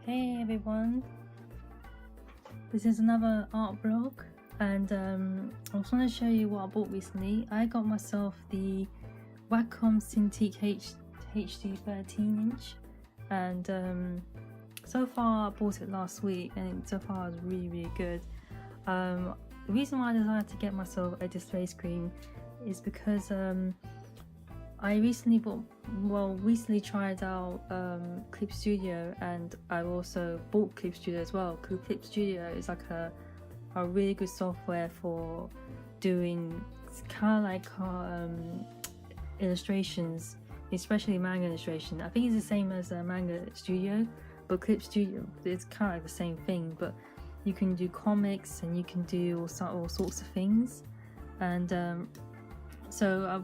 Hey everyone, this is another art vlog, and I just want to show you what I bought recently. I got myself the Wacom Cintiq HD 13-inch, and so far I bought it last week, and so far it's really good. The reason why I decided to get myself a display screen is because I recently tried out Clip Studio, and I also bought Clip Studio as well. Clip Studio is like a really good software for doing kind of like illustrations, especially manga illustration. I think it's the same as Manga Studio, but Clip Studio, it's kind of like the same thing, but you can do comics and you can do all sorts of things. And so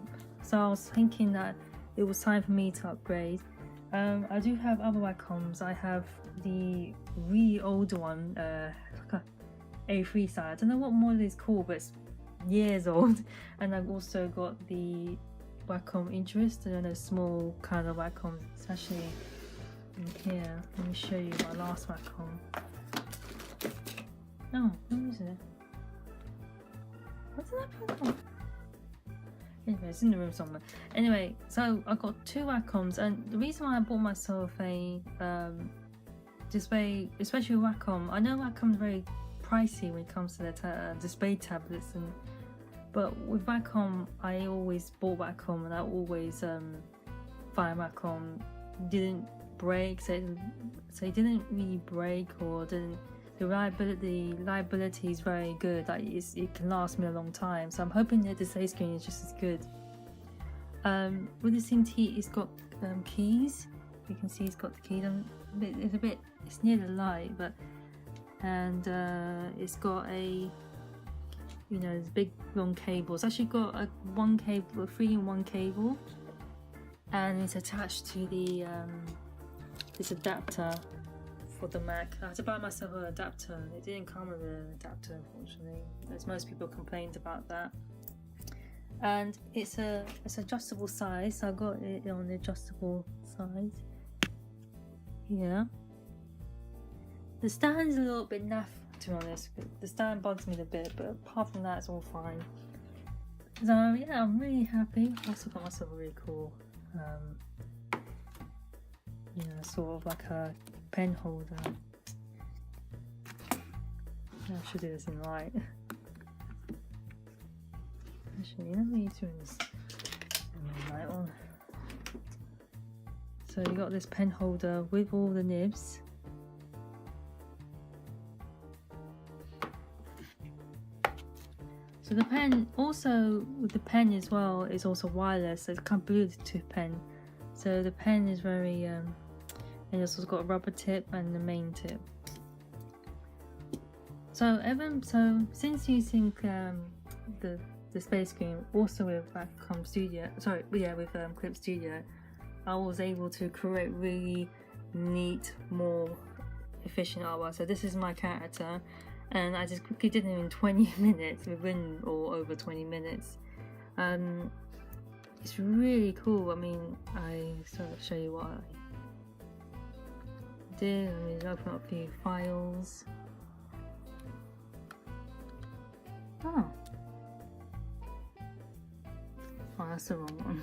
I was thinking that it was time for me to upgrade. I do have other Wacoms. I have the really old one, like a A3 size. I don't know what model it's called, but it's years old. And I've also got the Wacom Interest, I don't know, small kind of Wacom. It's actually in here. Let me show you my last Wacom. Oh, where is it? What's that Wacom? Anyway, it's in the room somewhere. Anyway, so I got two Wacoms, and the reason why I bought myself a display, especially Wacom, I know Wacom's very pricey when it comes to the display tablets, but with Wacom, I always bought Wacom, and I always find Wacom didn't break, so it didn't really break, or didn't. The reliability is very good. Like it can last me a long time. So I'm hoping that the display screen is just as good. With the Cintiq, it's got keys. You can see it's got the keys. It's near the light, but it's got a this big long cable. It's actually got a 3-in-1 cable, and it's attached to the this adapter for the Mac. I had to buy myself an adapter. It didn't come with an adapter, unfortunately, as most people complained about that. And it's adjustable size, so I got it on the adjustable size. Yeah. The stand is a little bit naff, to be honest. The stand bugs me a bit, but apart from that, it's all fine. So yeah, I'm really happy. I also got myself a really cool, sort of like a pen holder. I should do this in light. Actually, let me do this in the light one. So you got this pen holder with all the nibs. So the pen, also with the pen as well, is also wireless. So it's kind of Bluetooth pen. So the pen is very and it's also got a rubber tip and the main tip. So since using the display screen also with Wacom Studio, with Clip Studio, I was able to create really neat, more efficient artwork. So this is my character, and I just quickly did it in 20 minutes, within or over 20 minutes. It's really cool. I mean, I sort of show you what I did. I mean, open up a few files. Oh, that's the wrong one.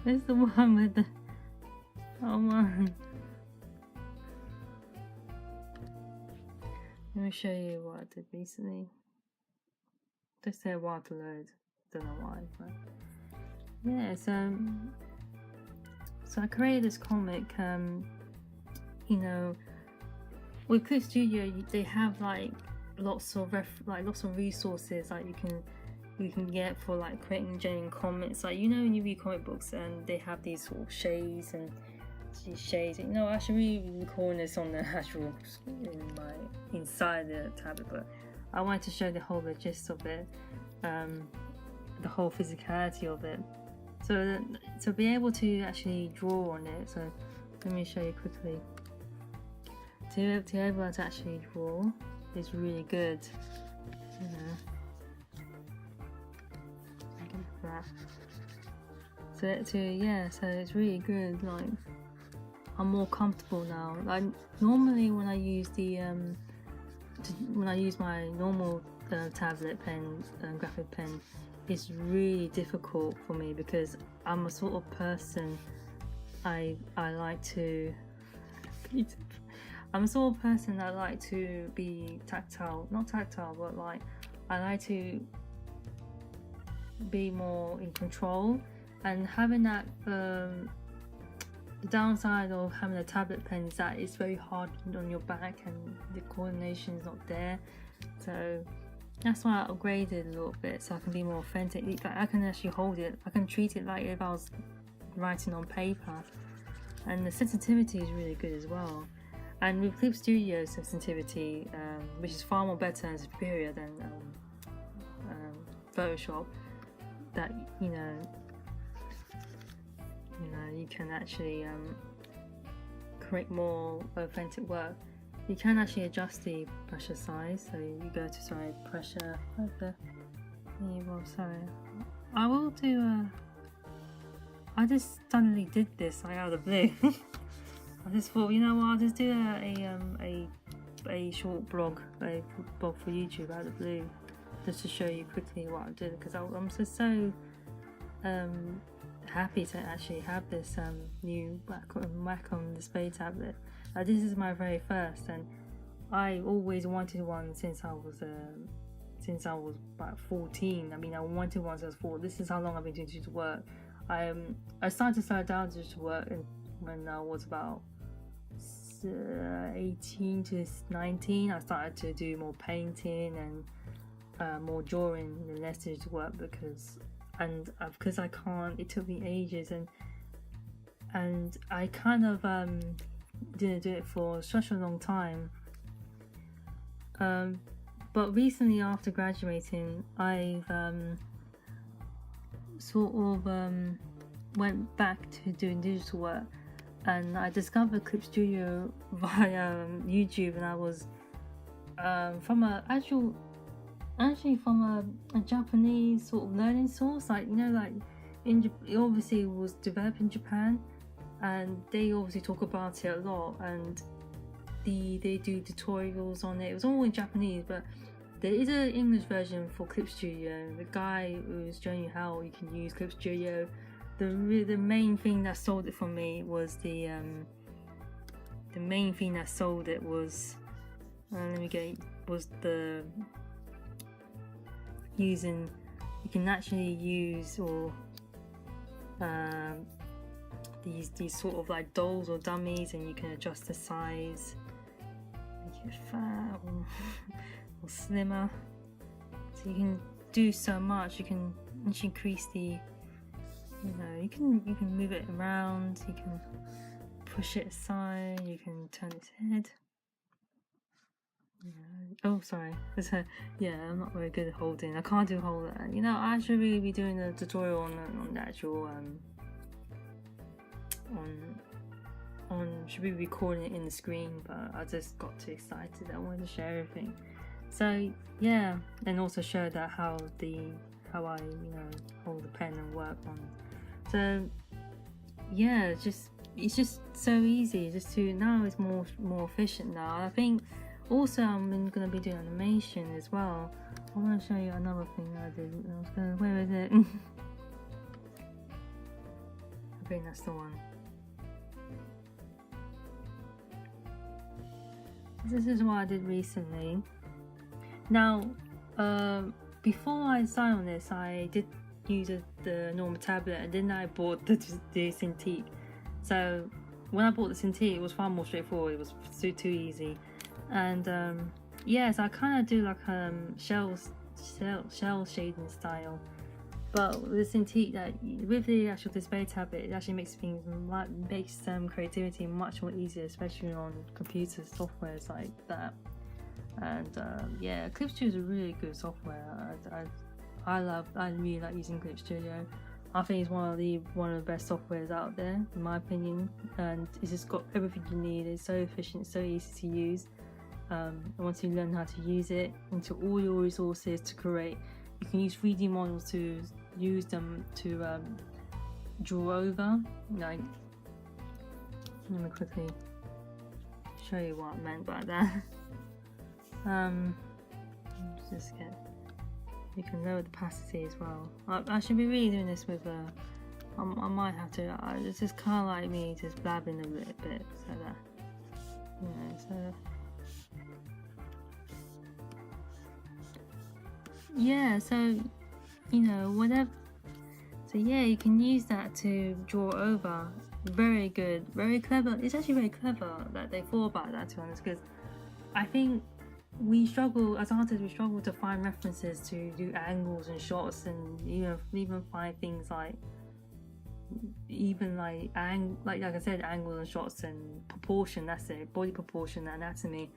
There's the one with the. Oh man. Let me show you what I did recently. Just take a while to load. Don't know why, but yeah. So I created this comic. With Clip Studio, they have like lots of resources like you can get for like creating genuine comics. Like when you read comic books, and they have these sort of shades and these shades. I should be recording this on the actual inside the tablet, but I wanted to show the whole gist of it, the whole physicality of it. So to be able to actually draw on it. So let me show you quickly. To be able to actually draw is really good. Look at that. So it's really good. Like I'm more comfortable now. Like normally when I use the when I use my normal tablet pen, graphic pen, it's really difficult for me because I'm a sort of person I like to. I'm a sort of person that like to be tactile, not tactile, but like I like to be more in control, and having that the downside of having a tablet pen is that it's very hard on your back and the coordination is not there. So that's why I upgraded a little bit so I can be more authentic. Like I can actually hold it, I can treat it like if I was writing on paper, and the sensitivity is really good as well. And with Clip Studio sensitivity, which is far more better and superior than Photoshop, that you can actually create more authentic work. You can actually adjust the pressure size, so you go to pressure over. I will do I just suddenly did this like out of the blue. I just thought, you know what, I'll just do a short blog for YouTube out of the blue, just to show you quickly what I did, because I'm so happy to actually have this new Wacom display tablet. This is my very first, and I always wanted one since I was about 14. I mean, I wanted one since I was 4. This is how long I've been doing digital work. I started to slow down digital work when I was about 18 to 19. I started to do more painting and more drawing and less digital work because I can't. It took me ages, and I kind of didn't do it for such a long time. But recently, after graduating, I've sort of went back to doing digital work, and I discovered Clip Studio via YouTube, and I was from a Japanese sort of learning source, like it obviously was developed in Japan, and they obviously talk about it a lot, and they do tutorials on it. It was all in Japanese, but there is an English version for Clip Studio. The guy who's showing you how you can use Clip Studio. The main thing that sold it for me was using. You can actually use these sort of like dolls or dummies, and you can adjust the size, make it fat or slimmer. So you can do so much. You can increase the, you can move it around. You can push it aside. You can turn its head. Oh, sorry. I'm not very good at holding. I can't do hold. I should really be doing a tutorial on the actual should be recording it in the screen, but I just got too excited. I wanted to share everything. So yeah, and also show that how I hold the pen and work on. So yeah, it's just so easy. Now it's more efficient now. I think also I'm going to be doing animation as well. I want to show you another thing I did. Where is it? I think that's the one. This is what I did recently. Now, before I signed on this, I did use the normal tablet, and then I bought the Cintiq. So when I bought the Cintiq, it was far more straightforward. It was too easy, and so I kind of do like shell shading style. But with the Cintiq, with the actual display tablet, it actually makes creativity much more easier, especially on computer softwares like that. And Clip Studio is a really good software. I really like using Clip Studio. I think it's one of the best softwares out there, in my opinion. And it's just got everything you need. It's so efficient, so easy to use. And once you learn how to use it into all your resources to create, you can use 3D models to use them to draw over. let me quickly show you what I meant by that. Just get, you can lower the opacity as well. I should be really doing this with I might have to, it's just kind of like me just blabbing a little bit, so that, you know, so yeah, so, you know, whatever, so yeah, you can use that to draw over. Very good, very clever. It's actually very clever that they thought about that, to be honest, because I think we struggle as artists, we struggle to find references to do angles and shots, and even find things like like I said, angles and shots and proportion. That's it, body proportion, anatomy.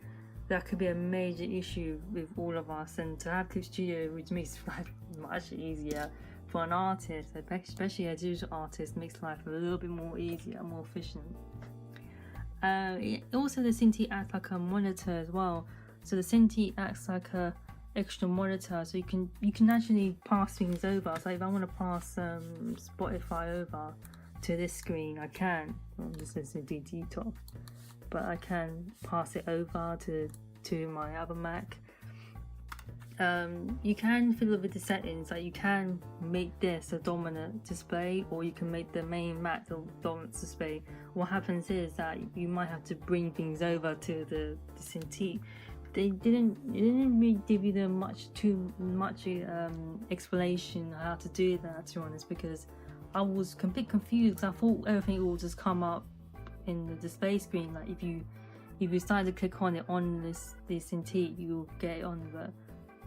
That could be a major issue with all of us, and to have Clip Studio, which makes life much easier for an artist, especially a digital artist, makes life a little bit more easier, more efficient. Also, the Cintiq acts like a monitor as well. So the Cintiq acts like a extra monitor, so you can actually pass things over. So if I want to pass Spotify over to this screen, I can. Well, this is a DD top, but I can pass it over to my other Mac. You can fiddle with the settings, like you can make this a dominant display, or you can make the main Mac the dominant display. What happens is that you might have to bring things over to the Cintiq. It didn't really give you too much explanation how to do that, to be honest, because I was a bit confused, because I thought everything will just come up in the display screen. Like if you started to click on it on this Cintiq, you'll get it on. But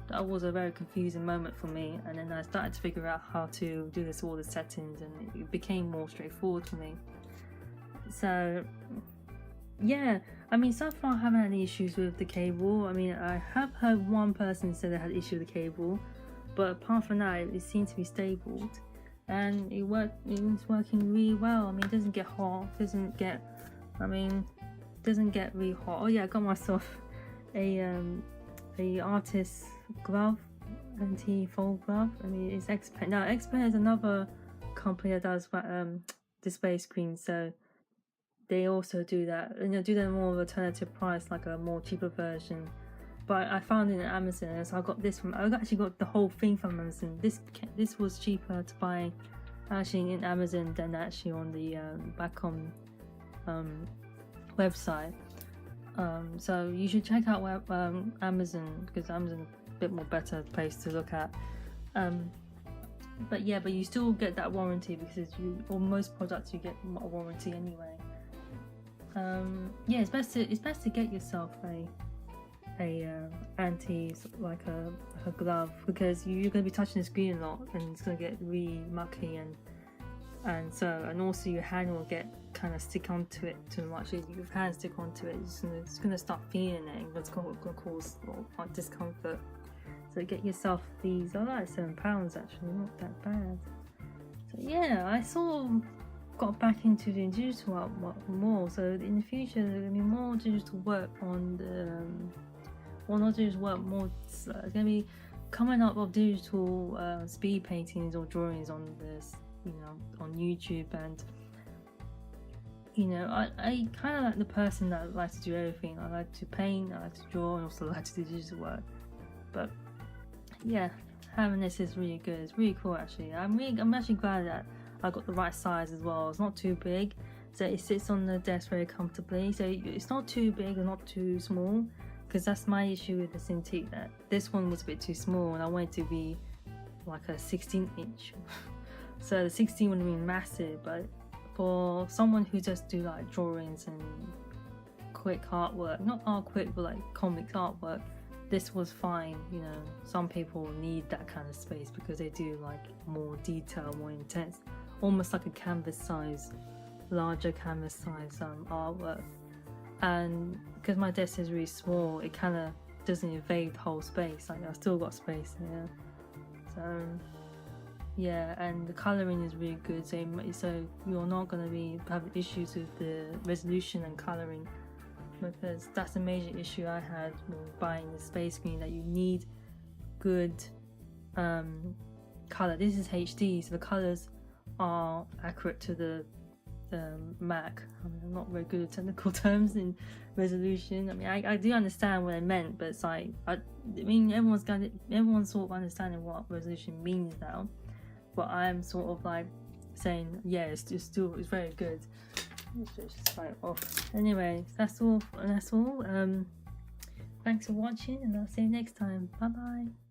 that was a very confusing moment for me, and then I started to figure out how to do all the settings, and it became more straightforward for me. So yeah, I mean, so far I haven't had any issues with the cable. I mean, I have heard one person say they had an issue with the cable, but apart from that, it seemed to be stable, and it's working really well. I mean, it doesn't get hot, doesn't get really hot. Oh yeah, I got myself a artist glove, anti-fold glove. I mean, it's Xpen. Now Xpen is another company that does display screens, so they also do that, do them more of alternative price, like a more cheaper version. But I found it on Amazon, so I got this from. I actually got the whole thing from Amazon. This was cheaper to buy actually in Amazon than actually on the Wacom website. So you should check out Amazon, because Amazon a bit more better place to look at. But you still get that warranty, because most products you get a warranty anyway. Yeah, it's best to get yourself a anti, like a glove, because you're going to be touching the screen a lot, and it's going to get really mucky, and also your hand will get kind of stick onto it too much. If your hand stick onto it, it's going to start feeling it, and it's going to cause discomfort. So get yourself these. I like £7 actually, not that bad. So yeah, I sort of got back into doing digital art more. So in the future, there's going to be more digital work on not digital work, more. It's going to be coming up of digital speed paintings or drawings on this, on YouTube. And I kind of like the person that likes to do everything. I like to paint, I like to draw, and also like to do digital work. But yeah, having this is really good. It's really cool actually. I'm actually glad that I got the right size as well. It's not too big, so it sits on the desk very comfortably. So it's not too big and not too small, because that's my issue with the Cintiq, that this one was a bit too small and I wanted to be like a 16-inch. So the 16 would have been massive, but for someone who just do like drawings and quick artwork, not art quick, but like comic artwork, this was fine. Some people need that kind of space because they do like more detail, more intense, almost like a larger canvas size artwork. And because my desk is really small, it kind of doesn't invade the whole space. Like, I've still got space there. So yeah, and the colouring is really good, so you're not going to be having issues with the resolution and colouring, because that's a major issue I had with buying the space screen, that you need good colour. This is HD, so the colours are accurate to the Mac. I mean, I'm not very good at technical terms in resolution. I mean, I do understand what I meant, but it's like I mean everyone's sort of understanding what resolution means now, but I'm sort of like saying it's very good. Let's just sign it off. Anyway, that's all. Thanks for watching, and I'll see you next time. Bye bye.